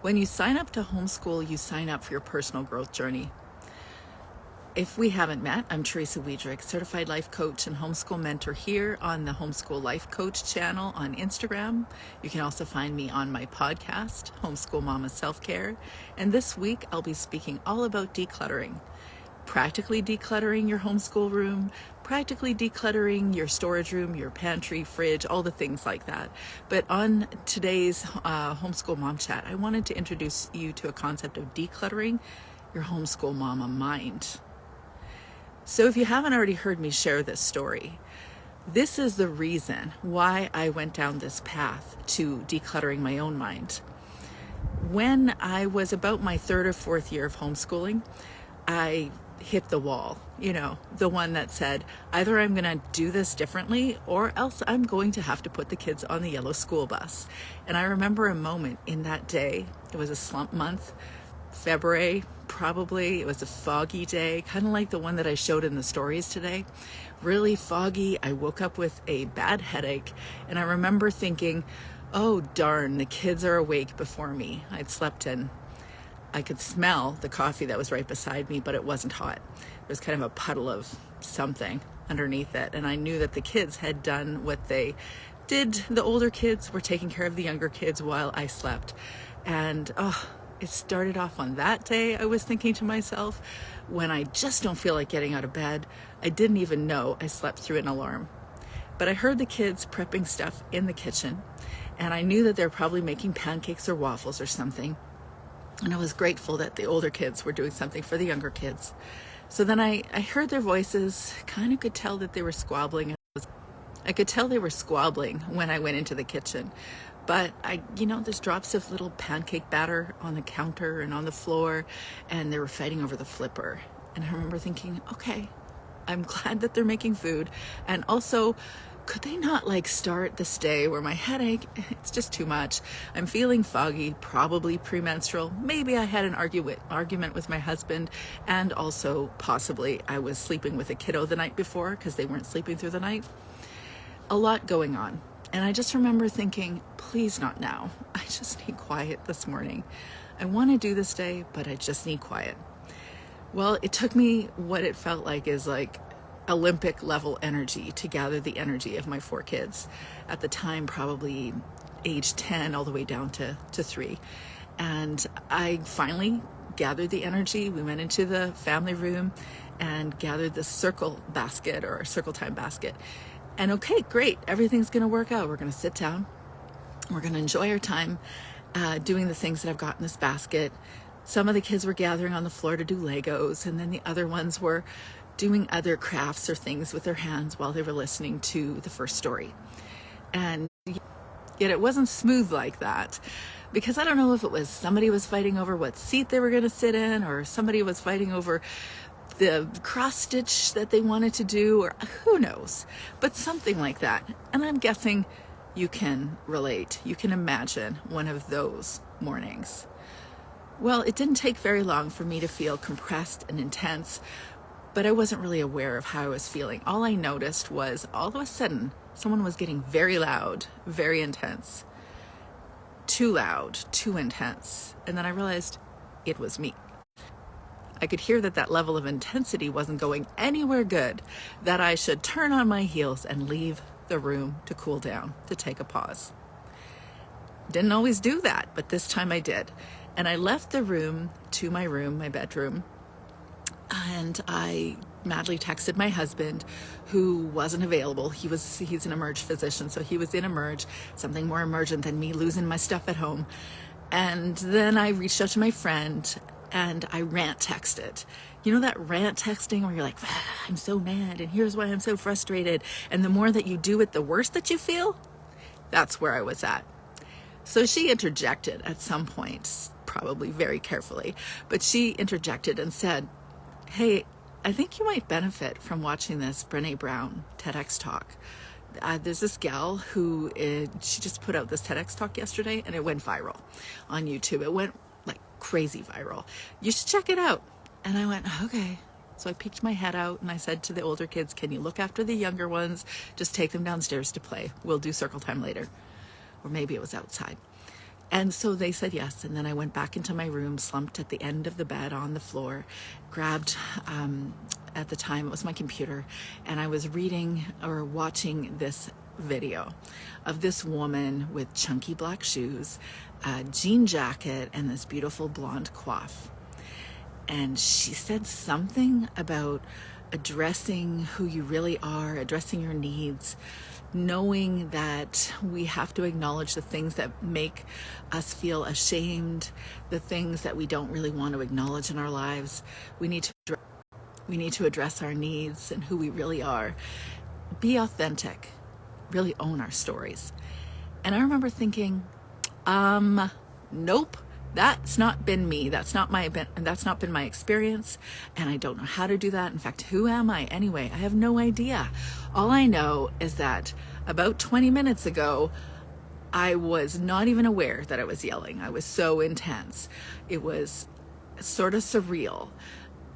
When you sign up to homeschool, you sign up for your personal growth journey. If we haven't met, I'm Teresa Wiedrich, certified life coach and homeschool mentor here on the Homeschool Life Coach channel on Instagram. You can also find me on my podcast, Homeschool Mama Self-Care. And this week, I'll be speaking all about decluttering. Practically decluttering your homeschool room, practically decluttering your storage room, your pantry, fridge, all the things like that. But on today's Homeschool Mom Chat, I wanted to introduce you to a concept of decluttering your homeschool mama mind. So if you haven't already heard me share this story, this is the reason why I went down this path to decluttering my own mind. When I was about my third or fourth year of homeschooling, I hit the wall, the one that said, either I'm going to do this differently or else I'm going to have to put the kids on the yellow school bus. And I remember a moment in that day. It was a slump month, February, probably. It was a foggy day, kind of like the one that I showed in the stories today. Really foggy. I woke up with a bad headache, and I remember thinking, oh darn, the kids are awake before me. I'd slept in. I could smell the coffee that was right beside me, but it wasn't hot. There was kind of a puddle of something underneath it. And I knew that the kids had done what they did. The older kids were taking care of the younger kids while I slept. And it started off on that day. I was thinking to myself, when I just don't feel like getting out of bed, I didn't even know I slept through an alarm. But I heard the kids prepping stuff in the kitchen, and I knew that they're probably making pancakes or waffles or something. And I was grateful that the older kids were doing something for the younger kids. So then I heard their voices, kind of could tell that they were squabbling. I could tell they were squabbling when I went into the kitchen. But there's drops of little pancake batter on the counter and on the floor, and they were fighting over the flipper. And I remember thinking, okay, I'm glad that they're making food. And also, could they not start this day where my headache, it's just too much. I'm feeling foggy, probably premenstrual. Maybe I had an argument with my husband, and also possibly I was sleeping with a kiddo the night before because they weren't sleeping through the night. A lot going on. And I just remember thinking, please not now. I just need quiet this morning. I want to do this day, but I just need quiet. Well, it took me what it felt like is Olympic level energy to gather the energy of my 4 kids. At the time, probably age 10 all the way down to 3. And I finally gathered the energy. We went into the family room and gathered the circle basket or circle time basket. And okay, great, everything's going to work out. We're going to sit down. We're going to enjoy our time doing the things that I've got in this basket. Some of the kids were gathering on the floor to do Legos, and then the other ones were doing other crafts or things with their hands while they were listening to the first story. And yet it wasn't smooth like that, because I don't know if it was somebody was fighting over what seat they were going to sit in, or somebody was fighting over the cross stitch that they wanted to do, or who knows, but something like that. And I'm guessing you can relate. You can imagine one of those mornings. Well, it didn't take very long for me to feel compressed and intense, but I wasn't really aware of how I was feeling. All I noticed was all of a sudden, someone was getting very loud, very intense, too loud, too intense. And then I realized it was me. I could hear that level of intensity wasn't going anywhere good, that I should turn on my heels and leave the room to cool down, to take a pause. Didn't always do that, but this time I did. And I left the room to my room, my bedroom, and I madly texted my husband, who wasn't available. He's an Emerge physician, so he was in Emerge, something more emergent than me losing my stuff at home. And then I reached out to my friend and I rant texted. You know that rant texting where you're like, I'm so mad and here's why I'm so frustrated. And the more that you do it, the worse that you feel. That's where I was at. So she interjected at some point, probably very carefully, but she interjected and said, hey, I think you might benefit from watching this Brené Brown TEDx talk. There's this gal who she just put out this TEDx talk yesterday, and it went viral on YouTube. It went crazy viral. You should check it out. And I went, okay. So I peeked my head out and I said to the older kids, can you look after the younger ones? Just take them downstairs to play. We'll do circle time later. Or maybe it was outside. And so they said yes. And then I went back into my room, slumped at the end of the bed on the floor, grabbed, at the time it was my computer, and I was reading or watching this video of this woman with chunky black shoes, a jean jacket, and this beautiful blonde coif. And she said something about addressing who you really are, addressing your needs, knowing that we have to acknowledge the things that make us feel ashamed, the things that we don't really want to acknowledge in our lives. We need to address our needs and who we really are. Be authentic, really own our stories. And I remember thinking, nope. That's not been me. That's not been my experience, and I don't know how to do that. In fact, who am I anyway? I have no idea. All I know is that about 20 minutes ago, I was not even aware that I was yelling. I was so intense. It was sort of surreal.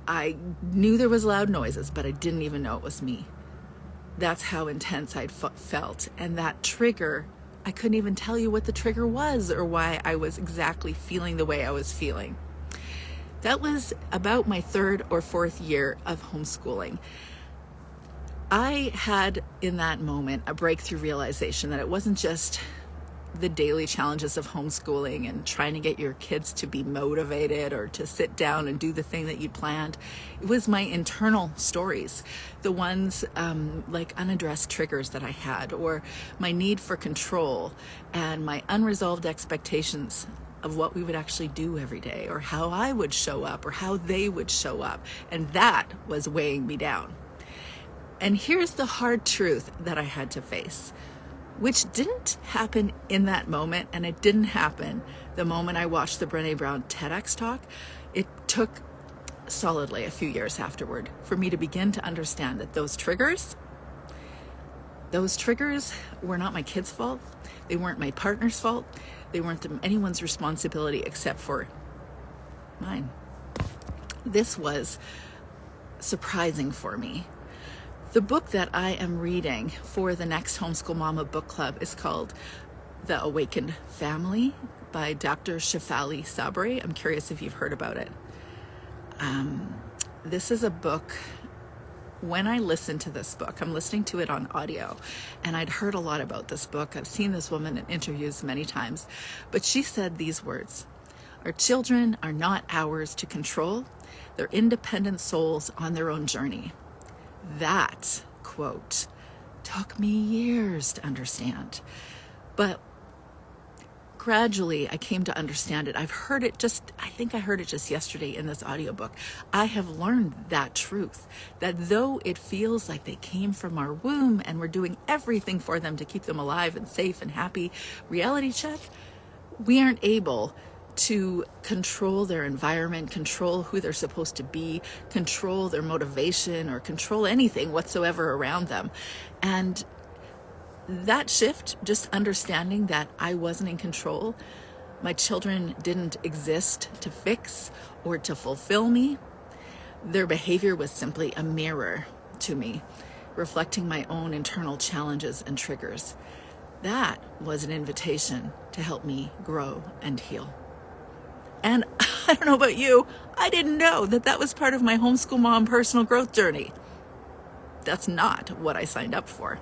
I knew there was loud noises, but I didn't even know it was me. That's how intense I'd felt. And that trigger, I couldn't even tell you what the trigger was or why I was exactly feeling the way I was feeling. That was about my 3rd or 4th year of homeschooling. I had in that moment a breakthrough realization that it wasn't just the daily challenges of homeschooling and trying to get your kids to be motivated or to sit down and do the thing that you'd planned. It was my internal stories, the ones like unaddressed triggers that I had, or my need for control and my unresolved expectations of what we would actually do every day, or how I would show up, or how they would show up. And that was weighing me down. And here's the hard truth that I had to face, which didn't happen in that moment, and it didn't happen the moment I watched the Brené Brown TEDx talk. It took solidly a few years afterward for me to begin to understand that those triggers were not my kids' fault. They weren't my partner's fault. They weren't anyone's responsibility except for mine. This was surprising for me. The book that I am reading for the next Homeschool Mama book club is called The Awakened Family by Dr. Shefali Tsabary. I'm curious if you've heard about it. This is a book, when I listen to this book, I'm listening to it on audio, and I'd heard a lot about this book. I've seen this woman in interviews many times, but she said these words: "Our children are not ours to control. They're independent souls on their own journey." That quote took me years to understand, but gradually I came to understand it. I think I heard it just yesterday in this audiobook. I have learned that truth, that though it feels like they came from our womb and we're doing everything for them to keep them alive and safe and happy, reality check, we aren't able to control their environment, control who they're supposed to be, control their motivation, or control anything whatsoever around them. And that shift, just understanding that I wasn't in control, my children didn't exist to fix or to fulfill me. Their behavior was simply a mirror to me, reflecting my own internal challenges and triggers. That was an invitation to help me grow and heal. And I don't know about you, I didn't know that that was part of my homeschool mom personal growth journey. That's not what I signed up for.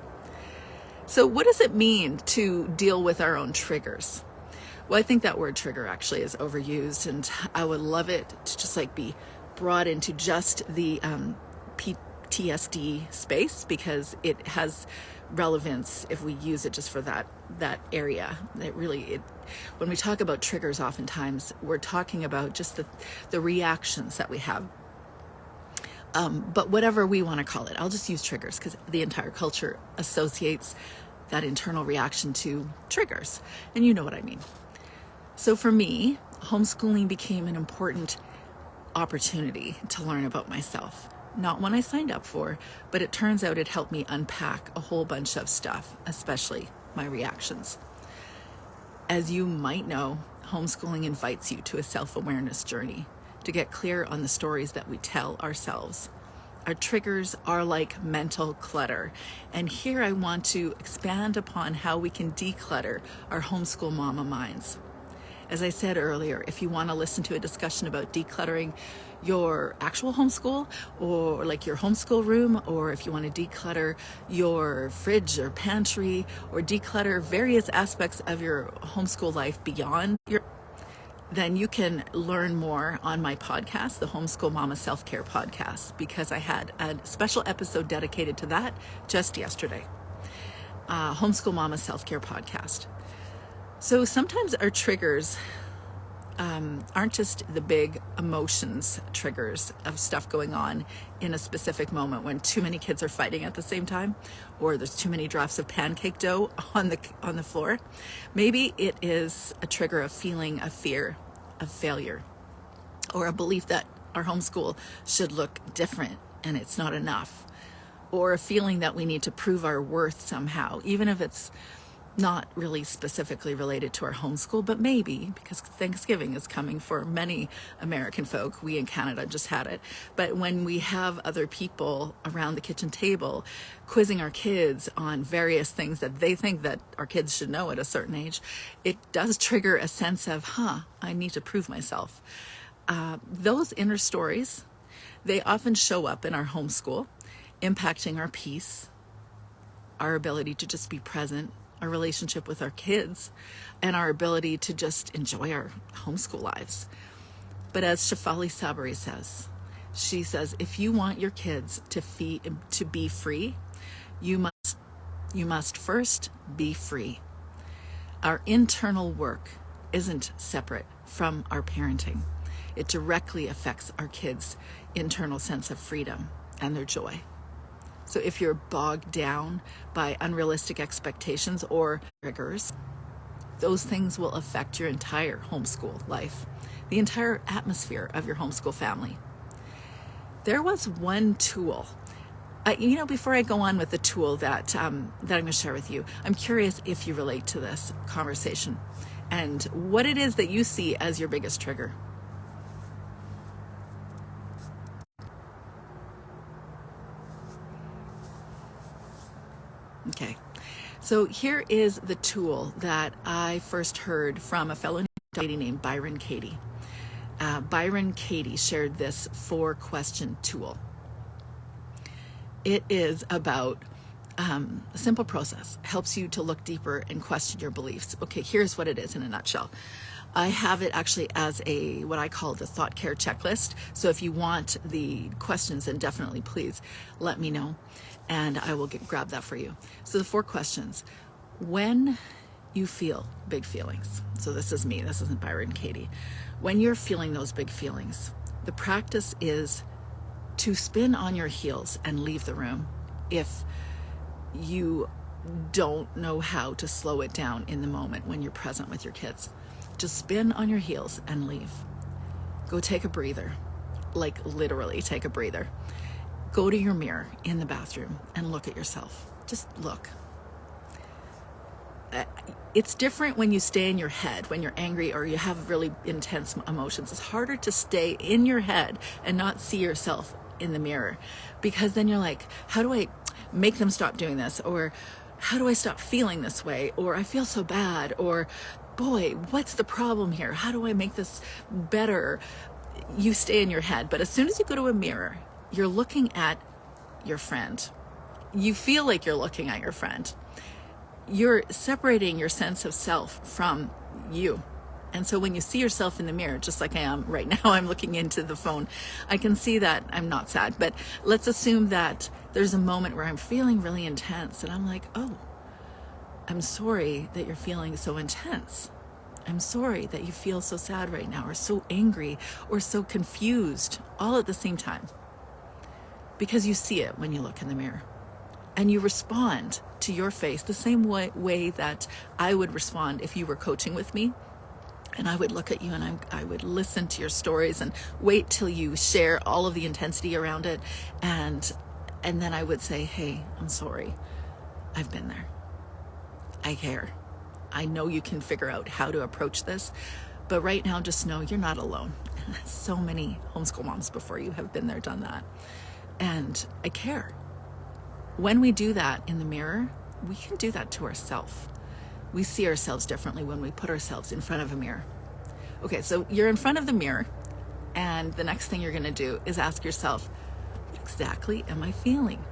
So what does it mean to deal with our own triggers? Well, I think that word trigger actually is overused, and I would love it to just be brought into just the PTSD space, because it has relevance if we use it just for that area. When we talk about triggers, oftentimes we're talking about just the reactions that we have. But whatever we want to call it, I'll just use triggers because the entire culture associates that internal reaction to triggers. And you know what I mean. So for me, homeschooling became an important opportunity to learn about myself. Not one I signed up for, but it turns out it helped me unpack a whole bunch of stuff, especially my reactions. As you might know, homeschooling invites you to a self-awareness journey to get clear on the stories that we tell ourselves. Our triggers are like mental clutter. And here I want to expand upon how we can declutter our homeschool mama minds. As I said earlier, if you want to listen to a discussion about decluttering your actual homeschool, or like your homeschool room, or if you want to declutter your fridge or pantry, or declutter various aspects of your homeschool life beyond your, then you can learn more on my podcast, the Homeschool Mama Self-Care Podcast, because I had a special episode dedicated to that just yesterday. Homeschool Mama Self-Care Podcast. So sometimes our triggers aren't just the big emotions triggers of stuff going on in a specific moment when too many kids are fighting at the same time, or there's too many drafts of pancake dough on the floor. Maybe it is a trigger of feeling a fear of failure, or a belief that our homeschool should look different and it's not enough, or a feeling that we need to prove our worth somehow, even if it's not really specifically related to our homeschool, but maybe, because Thanksgiving is coming for many American folk. We in Canada just had it. But when we have other people around the kitchen table quizzing our kids on various things that they think that our kids should know at a certain age, it does trigger a sense of, I need to prove myself. Those inner stories, they often show up in our homeschool, impacting our peace, our ability to just be present, our relationship with our kids, and our ability to just enjoy our homeschool lives. But as Shefali Tsabary says, she says, if you want your kids to be free, you must first be free. Our internal work isn't separate from our parenting. It directly affects our kids' internal sense of freedom and their joy. So if you're bogged down by unrealistic expectations or triggers, those things will affect your entire homeschool life, the entire atmosphere of your homeschool family. There was one tool, before I go on with the tool that I'm going to share with you, I'm curious if you relate to this conversation and what it is that you see as your biggest trigger. Okay, so here is the tool that I first heard from a fellow lady named Byron Katie. Byron Katie shared this 4-question tool. It is about a simple process, helps you to look deeper and question your beliefs. Okay, here's what it is in a nutshell. I have it actually as what I call the thought care checklist. So if you want the questions, then definitely please let me know and I will grab that for you. So the 4 questions. When you feel big feelings, so this is me, this isn't Byron Katie. When you're feeling those big feelings, the practice is to spin on your heels and leave the room if you don't know how to slow it down in the moment when you're present with your kids. Just spin on your heels and leave. Go take a breather, like literally take a breather. Go to your mirror in the bathroom and look at yourself. Just look. It's different when you stay in your head, when you're angry or you have really intense emotions. It's harder to stay in your head and not see yourself in the mirror, because then you're like, how do I make them stop doing this? Or how do I stop feeling this way? Or I feel so bad. Or boy, what's the problem here? How do I make this better? You stay in your head. But as soon as you go to a mirror, you're looking at your friend. You feel like you're looking at your friend. You're separating your sense of self from you. And so when you see yourself in the mirror, just like I am right now, I'm looking into the phone, I can see that I'm not sad. But let's assume that there's a moment where I'm feeling really intense and I'm like, oh, I'm sorry that you're feeling so intense. I'm sorry that you feel so sad right now, or so angry, or so confused, all at the same time. Because you see it when you look in the mirror. And you respond to your face the same way that I would respond if you were coaching with me. And I would look at you and I would listen to your stories and wait till you share all of the intensity around it. And then I would say, hey, I'm sorry. I've been there. I care. I know you can figure out how to approach this. But right now, just know you're not alone. So many homeschool moms before you have been there, done that. And I care. When we do that in the mirror, we can do that to ourselves. We see ourselves differently when we put ourselves in front of a mirror. Okay, so you're in front of the mirror, and the next thing you're going to do is ask yourself, what exactly am I feeling?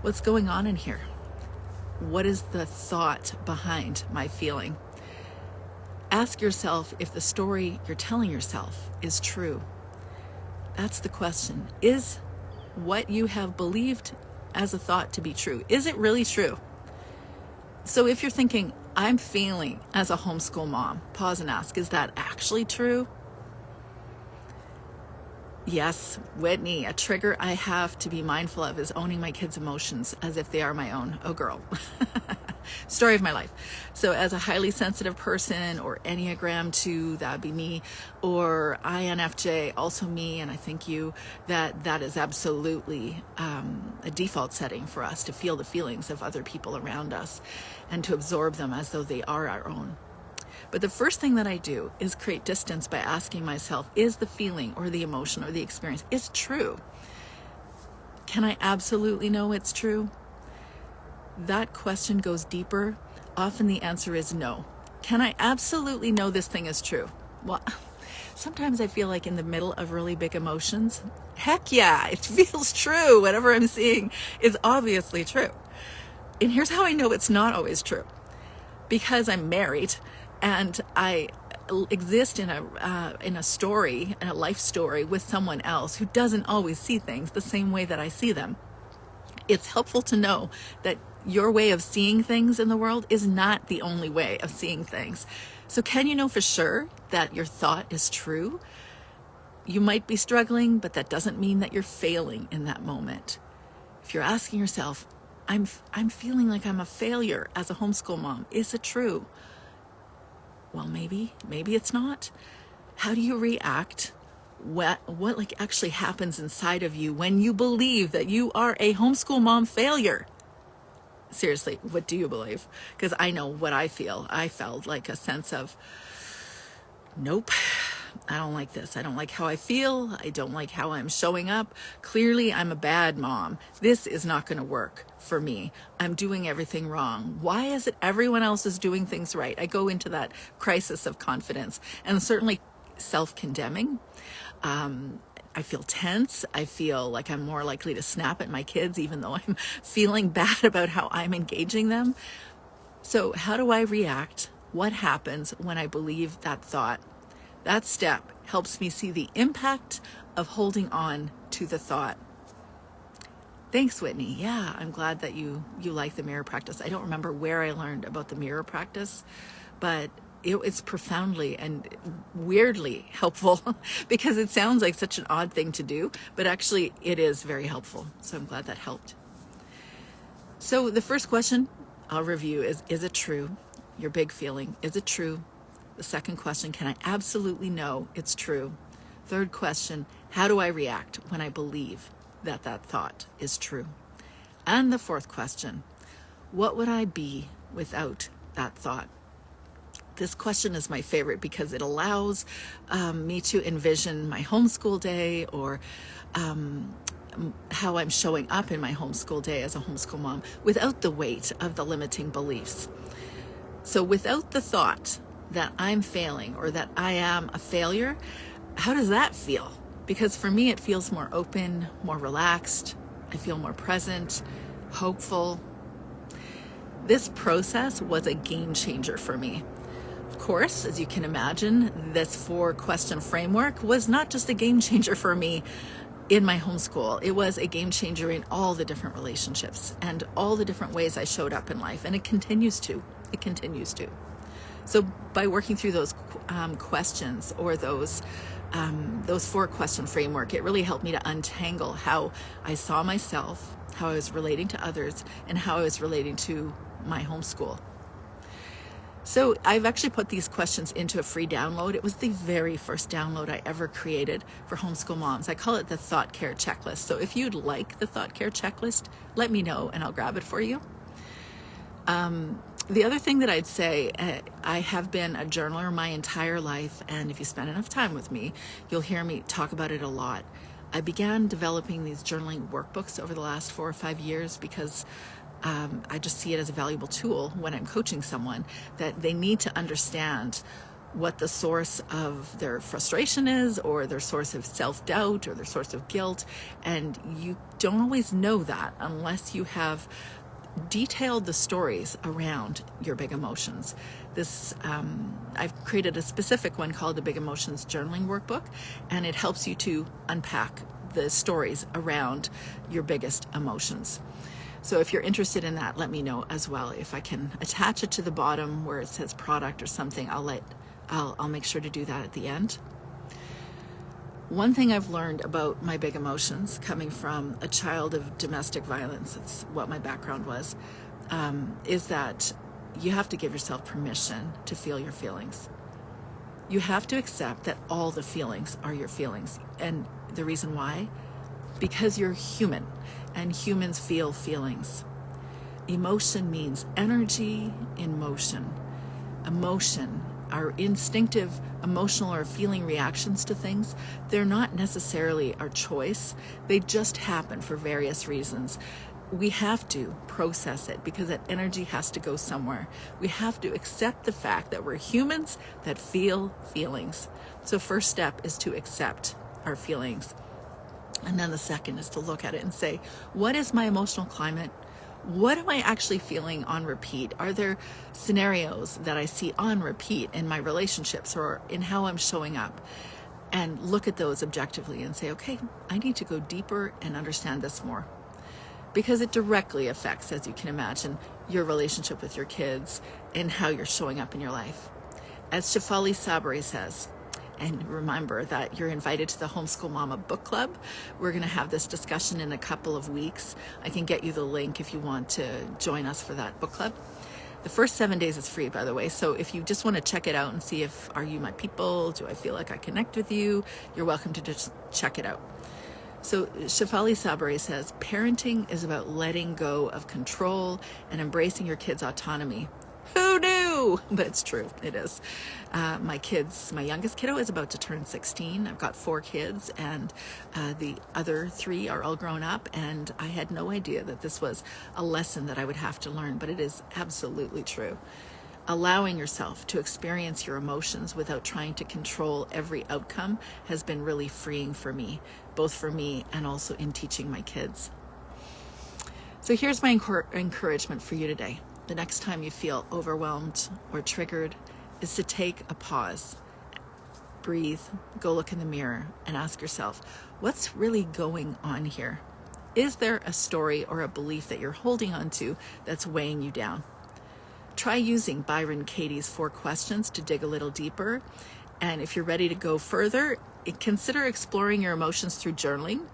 What's going on in here? What is the thought behind my feeling? Ask yourself if the story you're telling yourself is true. That's the question. Is what you have believed as a thought to be true, is it really true? So if you're thinking, I'm feeling as a homeschool mom, pause and ask, is that actually true? Yes, Whitney, a trigger I have to be mindful of is owning my kids' emotions as if they are my own. Oh, girl. Story of my life. So as a highly sensitive person, or Enneagram 2, that would be me, or INFJ, also me, and I think you, that is absolutely a default setting for us to feel the feelings of other people around us and to absorb them as though they are our own. But the first thing that I do is create distance by asking myself, is the feeling or the emotion or the experience, is it true? Can I absolutely know it's true? That question goes deeper. Often the answer is no. Can I absolutely know this thing is true? Well, sometimes I feel like in the middle of really big emotions, heck yeah, it feels true. Whatever I'm seeing is obviously true. And here's how I know it's not always true. Because I'm married and I exist in a story, in a life story with someone else who doesn't always see things the same way that I see them. It's helpful to know that your way of seeing things in the world is not the only way of seeing things. So can you know for sure that your thought is true? You might be struggling, but that doesn't mean that you're failing in that moment. If you're asking yourself, I'm feeling like I'm a failure as a homeschool mom, is it true? Well, maybe it's not. How do you react? What like actually happens inside of you when you believe that you are a homeschool mom failure? Seriously, what do you believe? Because I know what I feel. I felt like a sense of, nope, I don't like this. I don't like how I feel. I don't like how I'm showing up. Clearly, I'm a bad mom. This is not going to work for me. I'm doing everything wrong. Why is it everyone else is doing things right? I go into that crisis of confidence, and certainly self-condemning. I feel tense. I feel like I'm more likely to snap at my kids, even though I'm feeling bad about how I'm engaging them. So how do I react? What happens when I believe that thought? That step helps me see the impact of holding on to the thought. Thanks, Whitney. Yeah, I'm glad that you like the mirror practice. I don't remember where I learned about the mirror practice, but it's profoundly and weirdly helpful because it sounds like such an odd thing to do, but actually it is very helpful. So I'm glad that helped. So the first question I'll review is it true? Your big feeling, is it true? The second question, can I absolutely know it's true? Third question, how do I react when I believe that thought is true? And the fourth question, what would I be without that thought? This question is my favorite because it allows me to envision my homeschool day, or how I'm showing up in my homeschool day as a homeschool mom without the weight of the limiting beliefs. So without the thought that I'm failing or that I am a failure, how does that feel? Because for me, it feels more open, more relaxed. I feel more present, hopeful. This process was a game changer for me. Of course, as you can imagine, this 4-question framework was not just a game changer for me in my homeschool. It was a game changer in all the different relationships and all the different ways I showed up in life. And it continues to. So by working through those questions, or those 4-question framework, it really helped me to untangle how I saw myself, how I was relating to others, and how I was relating to my homeschool. So I've actually put these questions into a free download. It was the very first download I ever created for homeschool moms. I call it the Thought Care Checklist. So if you'd like the Thought Care Checklist, let me know and I'll grab it for you. The other thing that I'd say, I have been a journaler my entire life, and if you spend enough time with me, you'll hear me talk about it a lot. I began developing these journaling workbooks over the last 4 or 5 years because I just see it as a valuable tool when I'm coaching someone, that they need to understand what the source of their frustration is, or their source of self-doubt, or their source of guilt. And you don't always know that unless you have detailed the stories around your big emotions. I've created a specific one called the Big Emotions Journaling Workbook, and it helps you to unpack the stories around your biggest emotions. So if you're interested in that, let me know as well. If I can attach it to the bottom where it says product or something, I'll make sure to do that at the end. One thing I've learned about my big emotions, coming from a child of domestic violence, that's what my background was, is that you have to give yourself permission to feel your feelings. You have to accept that all the feelings are your feelings. And the reason why? Because you're human, and humans feel feelings. Emotion means energy in motion. Emotion, our instinctive emotional or feeling reactions to things, they're not necessarily our choice. They just happen for various reasons. We have to process it because that energy has to go somewhere. We have to accept the fact that we're humans that feel feelings. So first step is to accept our feelings. And then the second is to look at it and say, what is my emotional climate? What am I actually feeling on repeat? Are there scenarios that I see on repeat in my relationships or in how I'm showing up? And look at those objectively and say, okay, I need to go deeper and understand this more. Because it directly affects, as you can imagine, your relationship with your kids and how you're showing up in your life. As Shefali Tsabary says, and remember that you're invited to the Homeschool Mama Book Club. We're going to have this discussion in a couple of weeks. I can get you the link if you want to join us for that book club. The first 7 days is free, by the way. So if you just want to check it out and see if, are you my people? Do I feel like I connect with you? You're welcome to just check it out. So Shefali Tsabary says, parenting is about letting go of control and embracing your kids' autonomy. Who knew? But it's true. It is. My youngest kiddo is about to turn 16. I've got 4 kids, and the other 3 are all grown up, and I had no idea that this was a lesson that I would have to learn, but it is absolutely true. Allowing yourself to experience your emotions without trying to control every outcome has been really freeing for me, both for me and also in teaching my kids. So here's my encouragement for you today. The next time you feel overwhelmed or triggered is to take a pause, breathe, go look in the mirror and ask yourself, what's really going on here? Is there a story or a belief that you're holding on to that's weighing you down? Try using Byron Katie's 4 questions to dig a little deeper. And if you're ready to go further, consider exploring your emotions through journaling.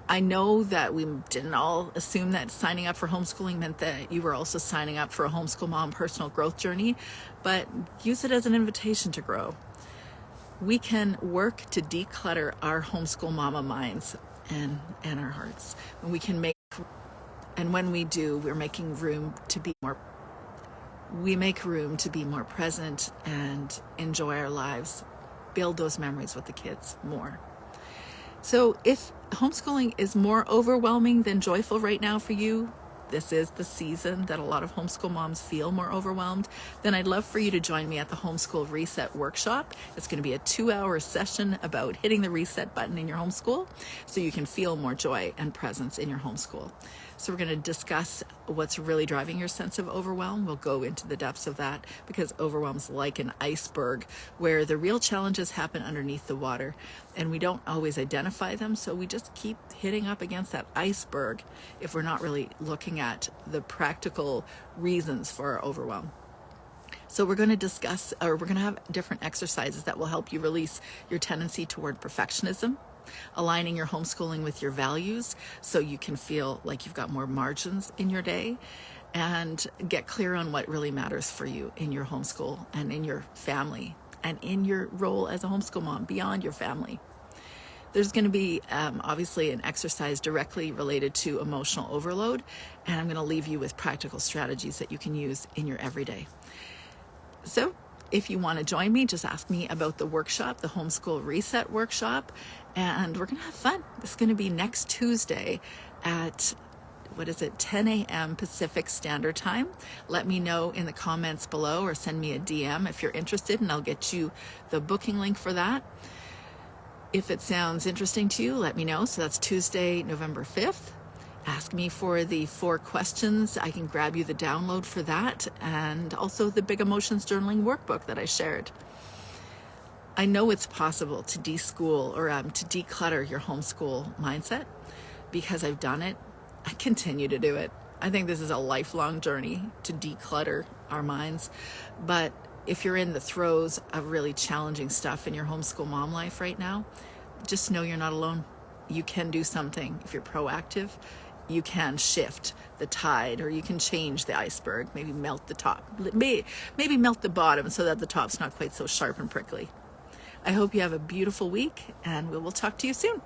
I know that we didn't all assume that signing up for homeschooling meant that you were also signing up for a homeschool mom personal growth journey, but use it as an invitation to grow. We can work to declutter our homeschool mama minds and our hearts. And when we do, we're making room to be more. We make room to be more present and enjoy our lives, build those memories with the kids more. So if homeschooling is more overwhelming than joyful right now for you, this is the season that a lot of homeschool moms feel more overwhelmed, then I'd love for you to join me at the Homeschool Reset Workshop. It's going to be a 2-hour session about hitting the reset button in your homeschool so you can feel more joy and presence in your homeschool. So we're going to discuss what's really driving your sense of overwhelm. We'll go into the depths of that because overwhelm's like an iceberg where the real challenges happen underneath the water and we don't always identify them. So we just keep hitting up against that iceberg if we're not really looking at the practical reasons for our overwhelm. So we're going to have different exercises that will help you release your tendency toward perfectionism, aligning your homeschooling with your values so you can feel like you've got more margins in your day, and get clear on what really matters for you in your homeschool and in your family and in your role as a homeschool mom beyond your family. There's going to be obviously an exercise directly related to emotional overload, and I'm going to leave you with practical strategies that you can use in your everyday. So if you want to join me, just ask me about the workshop, the Homeschool Reset Workshop, and we're going to have fun. It's going to be next Tuesday at 10 a.m. Pacific Standard Time. Let me know in the comments below or send me a DM if you're interested, and I'll get you the booking link for that. If it sounds interesting to you, let me know. So that's Tuesday, November 5th. Ask me for the 4 questions. I can grab you the download for that, and also the Big Emotions Journaling Workbook that I shared. I know it's possible to de-school or to declutter your homeschool mindset because I've done it. I continue to do it. I think this is a lifelong journey to declutter our minds. But if you're in the throes of really challenging stuff in your homeschool mom life right now, just know you're not alone. You can do something. If you're proactive, you can shift the tide, or you can change the iceberg, maybe melt the top, maybe melt the bottom so that the top's not quite so sharp and prickly. I hope you have a beautiful week, and we will talk to you soon.